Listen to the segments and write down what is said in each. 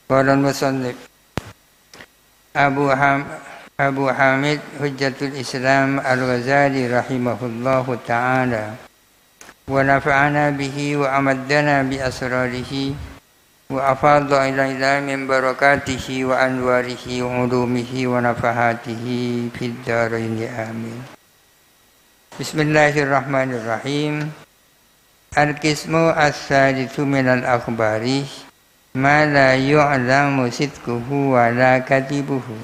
Qala al-musannif Abu Hamid Hujjatul Islam Al-Ghazali rahimahullahu ta'ala wa nafa'ana bihi wa amaddana bi asrarihi wa afadha ilaina min barakatihi wa anwarihi wa ulumihi wa nafahatihi fid dharain amin. Bismillahirrahmanirrahim. Al-qismu as-sadisu minal akhbari ma la yu'lamu sidquhu wa la katibuhu.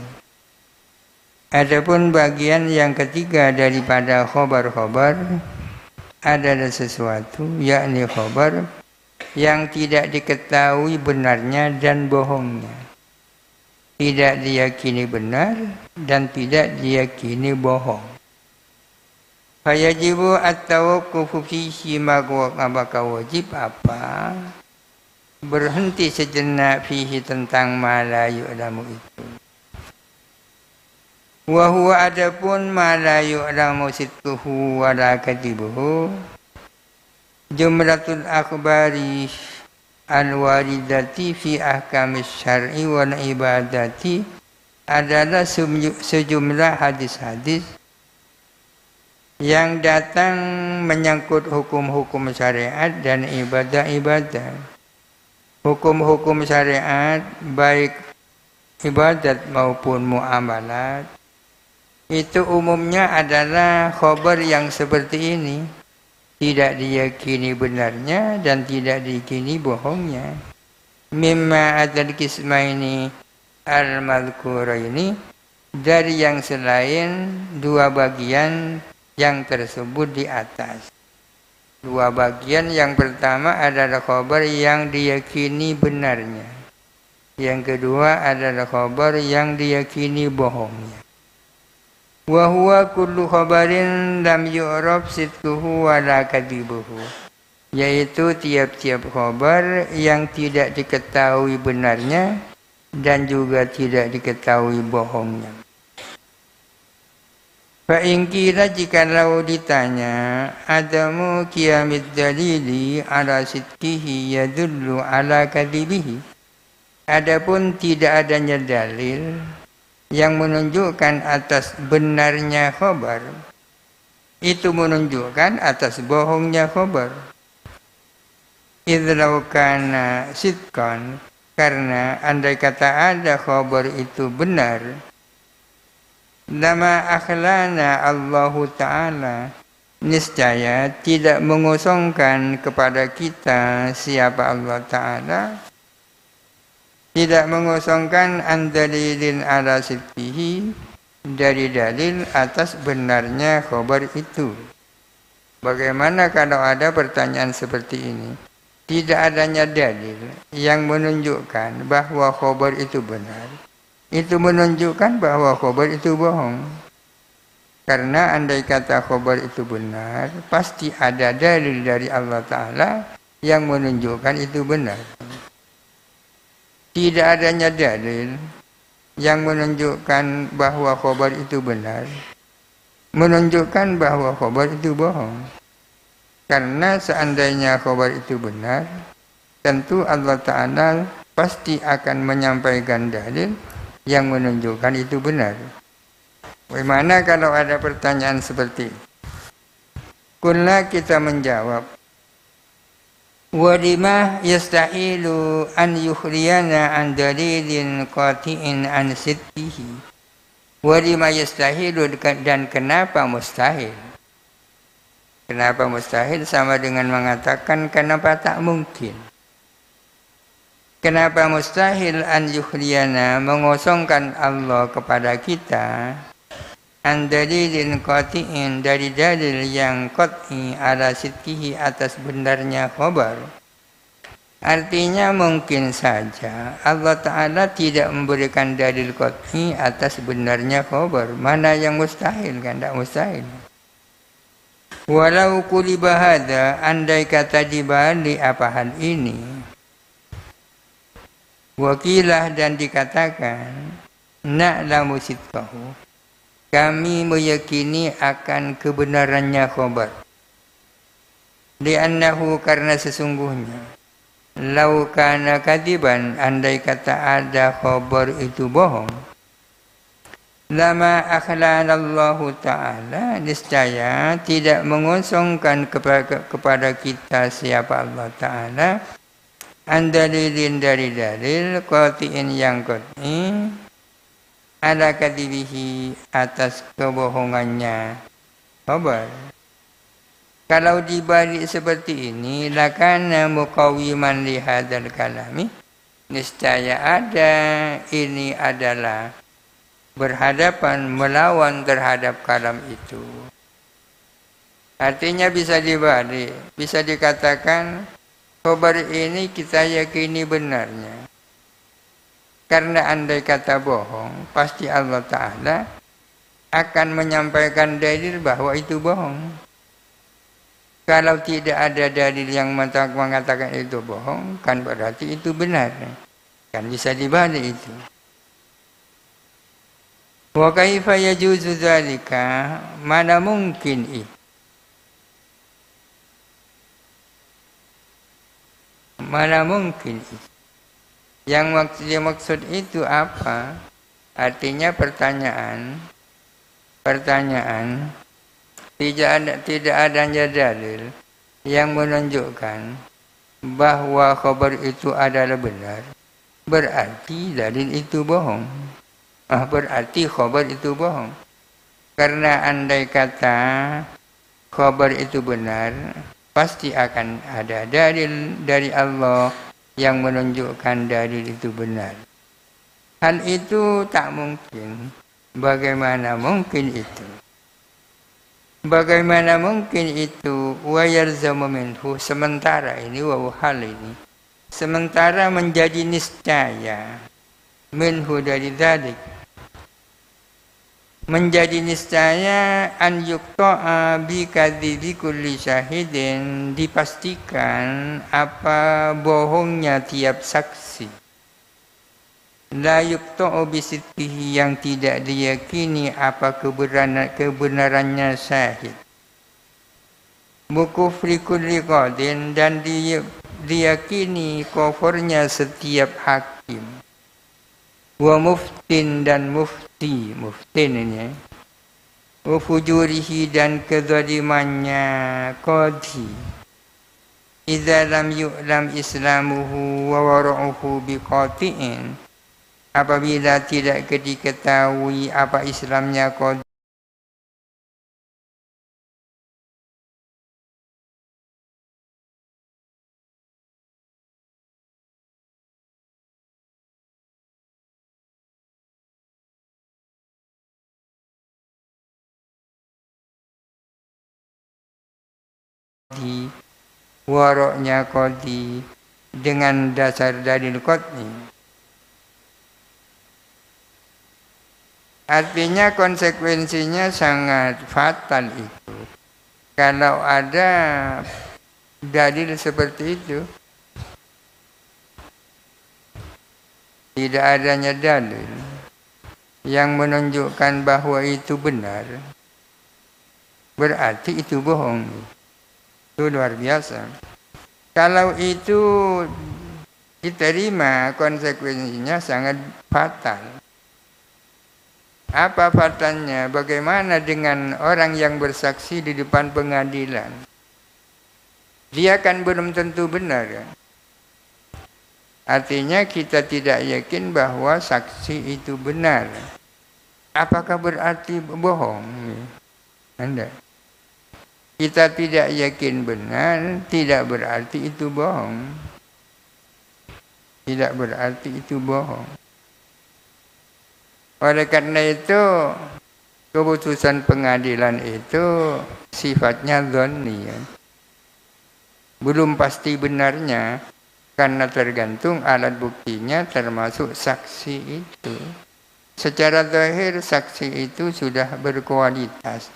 Adapun bagian yang ketiga daripada khobar-khobar adalah sesuatu, yakni khobar yang tidak diketahui benarnya dan bohongnya. Tidak diyakini benar dan tidak diyakini bohong. Fayajibu at-tawaqqufu fihi, maka wajib apa? Berhenti sejenak fihi tentang ma la yu'lamu itu. Wa huwa adapun ma la yu'lamu sidquhu wa la katibuhu jumlatul akhbari al-waridati fi ahkamis syar'i wal ibadati adalah sejumlah hadis-hadis yang datang menyangkut hukum-hukum syariat dan ibadah-ibadah. Hukum-hukum syariat baik ibadat maupun muamalat itu umumnya adalah khabar yang seperti ini, tidak diyakini benarnya dan tidak diyakini bohongnya. Mimma adal kismaini al-madhkuraini, dari yang selain dua bagian yang tersebut di atas. Dua bagian, yang pertama adalah khabar yang diyakini benarnya. Yang kedua adalah khabar yang diyakini bohongnya. Wa huwa kullu khabarin lam yu'raf sidquhu wa la kadibuhu, yaitu tiap-tiap khabar yang tidak diketahui benarnya dan juga tidak diketahui bohongnya. Fa in qila, jikalau ditanya, adamu qiyamid dalili ala sidqihi yadullu ala kadibihi, adapun tidak adanya dalil yang menunjukkan atas benarnya khabar, itu menunjukkan atas bohongnya khabar. Idlau kana sidqan, karena andai kata ada khabar itu benar, lama akhlana Allahu Ta'ala, niscaya tidak mengosongkan kepada kita siapa Allah Ta'ala, tidak mengosongkan andalilin ala sidqihi, dari dalil atas benarnya khabar itu. Bagaimana kalau ada pertanyaan seperti ini? Tidak adanya dalil yang menunjukkan bahwa khabar itu benar, itu menunjukkan bahwa khabar itu bohong. Karena andai kata khabar itu benar, pasti ada dalil dari Allah Ta'ala yang menunjukkan itu benar. Tidak adanya dalil yang menunjukkan bahwa khabar itu benar, menunjukkan bahwa khabar itu bohong. Karena seandainya khabar itu benar, tentu Allah Ta'ala pasti akan menyampaikan dalil yang menunjukkan itu benar. Bagaimana kalau ada pertanyaan seperti itu? Kulna, kita menjawab, walima yastahilu an yukhriyana an dalilin qati'in an sidqihi. Walima yastahilu, dan kenapa mustahil? Kenapa mustahil? Sama dengan mengatakan kenapa tak mungkin. Kenapa mustahil an yukhriyana, mengosongkan Allah kepada kita, an dalilin qati'in, dari dalil yang qat'i ala sidqihi, atas benarnya khabar. Artinya mungkin saja Allah Ta'ala tidak memberikan dalil qat'i atas benarnya khabar. Mana yang mustahil? Kan tak mustahil. Walau kuliba hadza, andai kata dibalik apa hal ini, wakilah, dan dikatakan, na'lamu sidqahu, kami meyakini akan kebenarannya khabar. Li'annahu, karena sesungguhnya, Lau kana kadiban, andai kata ada khabar itu bohong, lama akhlanallahu ta'ala, niscaya tidak mengosongkan kepada kita siapa Allah Ta'ala andalilin dari dalil qati'in yang qat'i ala kadibihi atas kebohongannya khabar. Kalau dibalik seperti ini, lakana muqawiman li hadzal kalami, niscaya ada, ini adalah berhadapan, melawan terhadap kalam itu. Artinya bisa dibalik, bisa dikatakan khabar ini kita yakini benarnya. Karena andai kata bohong, pasti Allah Ta'ala akan menyampaikan dalil bahwa itu bohong. Kalau tidak ada dalil yang mengatakan itu bohong, kan berarti itu benar. Kan bisa dibalik itu. Wa kaifa yajuzu dzalika? Mana mungkin itu? Mana mungkin itu? Yang dimaksud itu apa? Artinya pertanyaan. Tidak adanya dalil yang menunjukkan bahwa khabar itu adalah benar, berarti dalil itu bohong. Berarti khabar itu bohong. Karena andai kata khabar itu benar, pasti akan ada dalil dari Allah yang menunjukkan dalil itu benar. Hal itu tak mungkin. Bagaimana mungkin itu? Bagaimana mungkin itu? Wa yalzamu minhu, sementara ini, wa hal ini, sementara menjadi niscaya, minhu dari dzalik, menjadi niscaya an yuqta'a bi kadzibi kulli syahidin, dipastikan apa bohongnya tiap saksi. La yuqta'u bi sidqihi, yang tidak diyakini apa kebenarannya syahid. Bukufri kulli qadin, dan diyakini kufurnya setiap hakim. Wa muftin, dan muftin ini. Wa fujurihi, dan kezalimannya qadhi. Idza lam yu'lam islamuhu wa wara'uhu biqati'in, apabila tidak diketahui apa Islamnya qadhi waroknya qadhi dengan dasar dalil qat'i. Artinya konsekuensinya sangat fatal itu. Kalau ada dalil seperti itu, tidak adanya dalil yang menunjukkan bahwa itu benar, berarti itu bohong. Itu luar biasa. Kalau itu diterima, konsekuensinya sangat fatal. Apa fatalnya? Bagaimana dengan orang yang bersaksi di depan pengadilan? Dia kan belum tentu benar. Artinya kita tidak yakin bahwa saksi itu benar. Apakah berarti bohong? Anda. Kita tidak yakin benar, tidak berarti itu bohong. Tidak berarti itu bohong. Oleh karena itu, keputusan pengadilan itu sifatnya dzanni, ya. Belum pasti benarnya, karena tergantung alat buktinya termasuk saksi itu. Secara zahir saksi itu sudah berkualitas,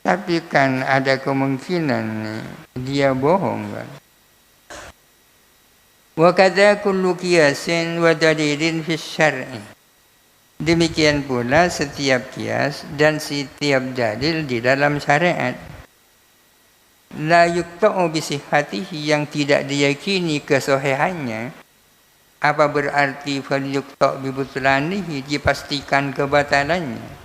tapi kan ada kemungkinan dia bohong, kan. Wa kadza kullu qiyasin wa dalilin fi syar'i. Demikian pula setiap kias dan setiap dalil di dalam syariat. la yuqta'u bisihhatihi, yang tidak diyakini kesahihannya. Apa berarti fal yuqta' bi butlanihi, dipastikan kebatalannya.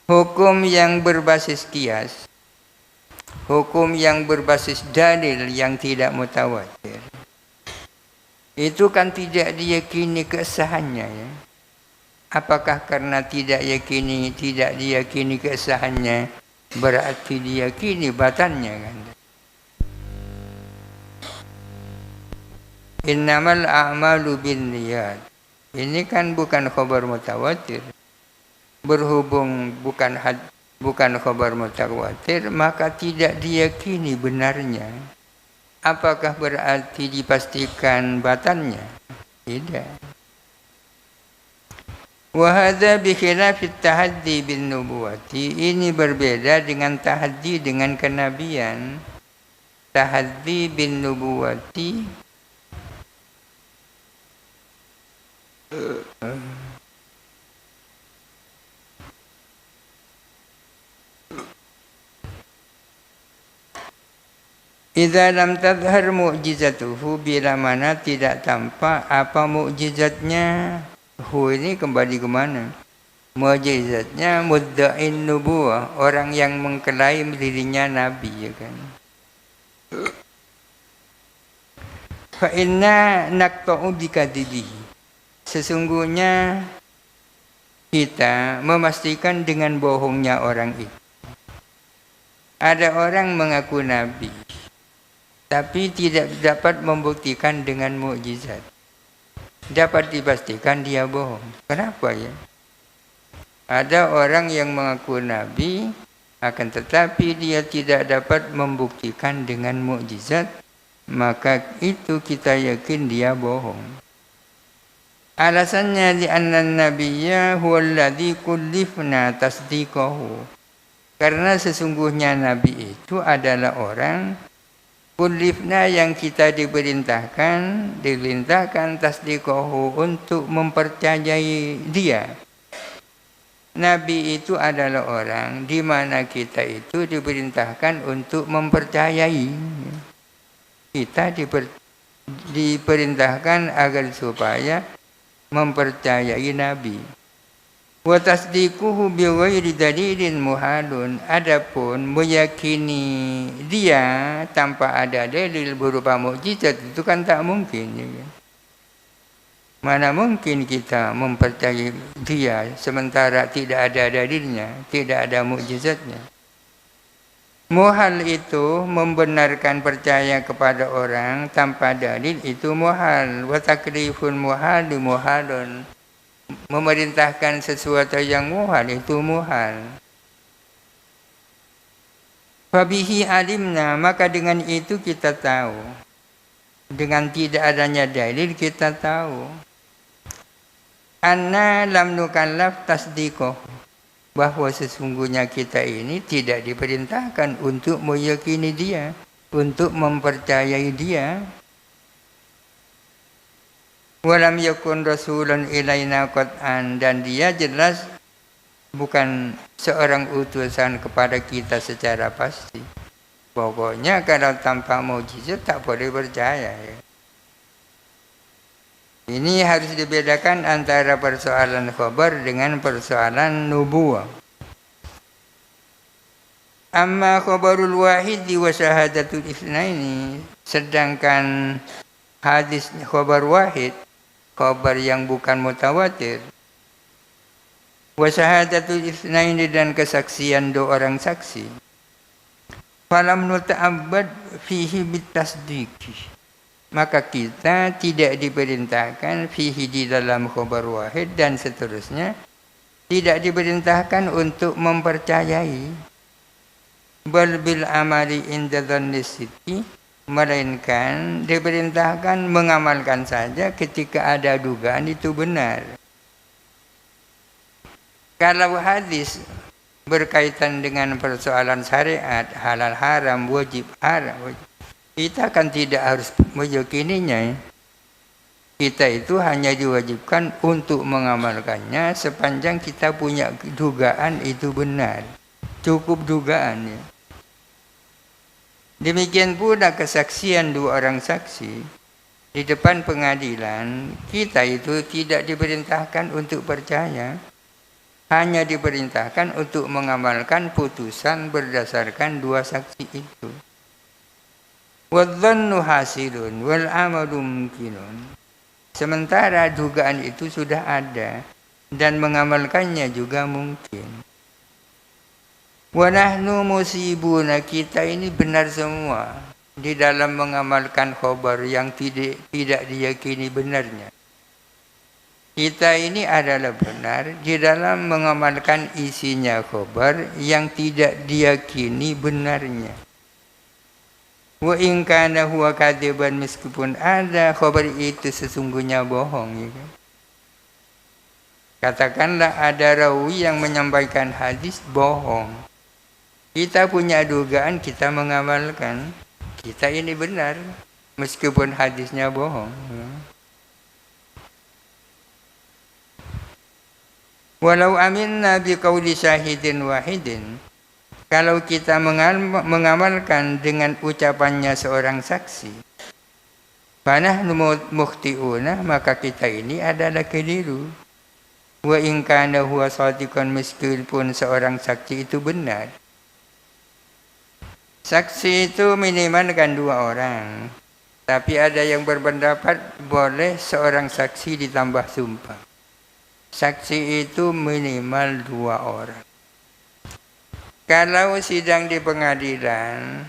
Hukum yang berbasis qiyas, hukum yang berbasis dalil yang tidak mutawatir, itu kan tidak diyakini kesahannya ya. Apakah karena tidak diyakini kesahannya berarti diyakini batannya kan? Innamal a'malu binniyat. Ini kan bukan khabar mutawatir. Berhubung bukan khabar mutawatir, maka tidak diyakini benarnya. Apakah berarti dipastikan batannya? Tidak. Wa hadza bi khilafi tahaddi bin nubuwati. Ini berbeda dengan tahaddi dengan kenabian. Tahaddi bin nubuwati idza lam tadhhar mu'jizatuhu, bila mana tidak tampak apa mukjizatnya. Ini kembali ke mana? Mukjizatnya mudda'in nubuwah, orang yang mengklaim dirinya nabi ya kan. Fa inna naqta'u bikadibihi, sesungguhnya kita memastikan dengan bohongnya orang itu. Ada orang mengaku nabi, tapi tidak dapat membuktikan dengan mukjizat. Dapat dipastikan dia bohong. Kenapa ya? Ada orang yang mengaku nabi, akan tetapi dia tidak dapat membuktikan dengan mukjizat, maka itu kita yakin dia bohong. Alasannya li'anna an-nabiyya huwa alladhi kullifna tasdiqahu. Karena sesungguhnya nabi itu adalah orang kullifna yang kita diperintahkan tasdiqahu, untuk mempercayai dia. Nabi itu adalah orang di mana kita itu diperintahkan untuk mempercayai. Kita diperintahkan agar supaya mempercayai Nabi. Wa tasdiquhu bi ghairi dalilin muhalun. Adapun meyakini dia tanpa ada dalil berupa mukjizat itu kan tak mungkin ya. Mana mungkin kita mempercayai dia sementara tidak ada dalilnya, tidak ada mukjizatnya. Muhal itu membenarkan percaya kepada orang tanpa dalil, itu muhal. Wa taklifun muhalun, memerintahkan sesuatu yang muhal itu muhal. Fabihi alimna, maka dengan itu kita tahu. Dengan tidak adanya dalil kita tahu. Anna lam nukallaf tasdiqoh, bahwa sesungguhnya kita ini tidak diperintahkan untuk meyakini dia, untuk mempercayai dia. Walam yakun rasulun ilaina qat'an, dan dia jelas bukan seorang utusan kepada kita secara pasti. Pokoknya kalau tanpa mukjizat tak boleh percaya ya. Ini harus dibedakan antara persoalan khabar dengan persoalan nubuwah. Amma khabarul wahid wa syahadatul itsnaini, sedangkan hadis khabar wahid, khabar yang bukan mutawatir, wa syahadatul itsnaini, dan kesaksian dua orang saksi, falam nuta'abbad fihi bitasdiqi, maka kita tidak diperintahkan fihi, di dalam khabar wahid dan seterusnya, tidak diperintahkan untuk mempercayai. Bal bil amali inda dhanni sidqi, melainkan diperintahkan mengamalkan saja ketika ada dugaan itu benar. Kalau hadis berkaitan dengan persoalan syariat, halal haram, wajib haram, kita kan tidak harus meyakininya. Kita itu hanya diwajibkan untuk mengamalkannya sepanjang kita punya dugaan itu benar. Cukup dugaan ya. Demikian pula kesaksian dua orang saksi di depan pengadilan, kita itu tidak diperintahkan untuk percaya, hanya diperintahkan untuk mengamalkan putusan berdasarkan dua saksi itu. Wadhannu hasilun wal amalu mungkinun. Sementara dugaan itu sudah ada dan mengamalkannya juga mungkin. Wa nahnu musibuna, kita ini benar semua di dalam mengamalkan khabar yang tidak diyakini benarnya. Kita ini adalah benar di dalam mengamalkan isinya khabar yang tidak diyakini benarnya. Wa in kana huwa kadziban, meskipun ada khabar itu sesungguhnya bohong, ya kan? Katakanlah ada rawi yang menyampaikan hadis bohong. Kita punya dugaan, kita mengamalkan. Kita ini benar meskipun hadisnya bohong. Walau aminna biqauli syahidin wahidin, kalau kita mengamalkan dengan ucapannya seorang saksi, fanahnu mukhti'una, maka kita ini adalah keliru. Wa in kana huwa shadiqan, meskipun seorang saksi itu benar. Saksi itu minimal kan dua orang. Tapi ada yang berpendapat boleh seorang saksi ditambah sumpah. Saksi itu minimal dua orang. Kalau sidang di pengadilan,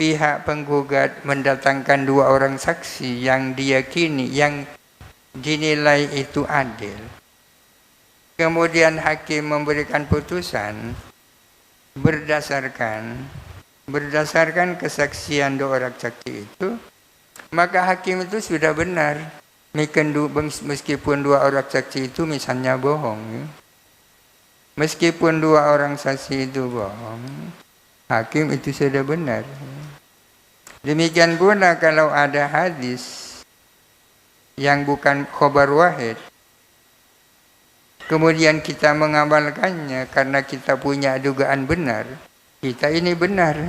pihak penggugat mendatangkan dua orang saksi yang diyakini, yang dinilai itu adil. Kemudian hakim memberikan putusan berdasarkan kesaksian dua orang saksi itu, maka hakim itu sudah benar, meskipun dua orang saksi itu misalnya bohong, ya. Meskipun dua orang saksi itu bohong, hakim itu sudah benar. Demikian pula kalau ada hadis yang bukan khabar wahid, kemudian kita mengamalkannya karena kita punya dugaan benar, kita ini benar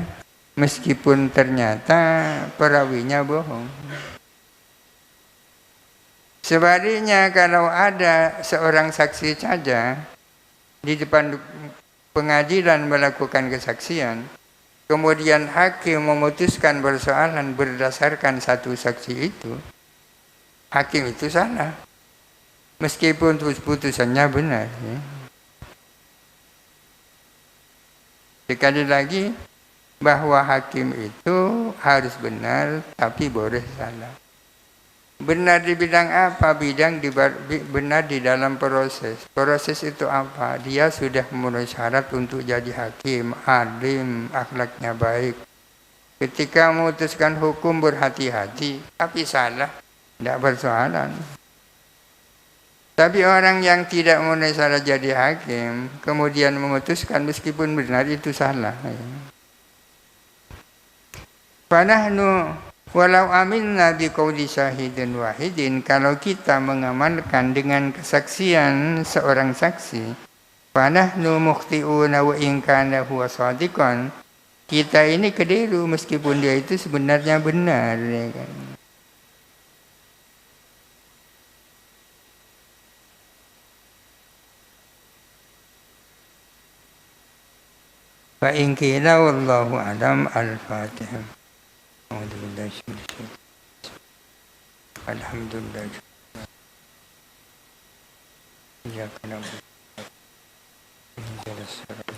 meskipun ternyata perawinya bohong. Sebaliknya kalau ada seorang saksi saja di depan pengadilan melakukan kesaksian, kemudian hakim memutuskan persoalan berdasarkan satu saksi itu, hakim itu salah meskipun putusannya benar, ya. Sekali lagi, bahwa hakim itu harus benar tapi boleh salah. Benar di bidang apa? Benar di dalam proses. Proses itu apa? Dia sudah memenuhi syarat untuk jadi hakim, alim, akhlaknya baik. Ketika memutuskan hukum berhati-hati, tapi salah, tidak persoalan. Tapi orang yang tidak memenuhi syarat jadi hakim, kemudian memutuskan meskipun benar itu salah. Fanahnu walau aminna biqauli syahidin wahidin, kalau kita mengamalkan dengan kesaksian seorang saksi, fanahnu mukhti'una wa in kana huwa shadiqan, kita ini keliru meskipun dia itu sebenarnya benar, ya kan? Fa in qila wallahu a'lam. Al-Fatihah. Alhamdulillah. Iyyaka na'budu wa iyyaka nasta'in.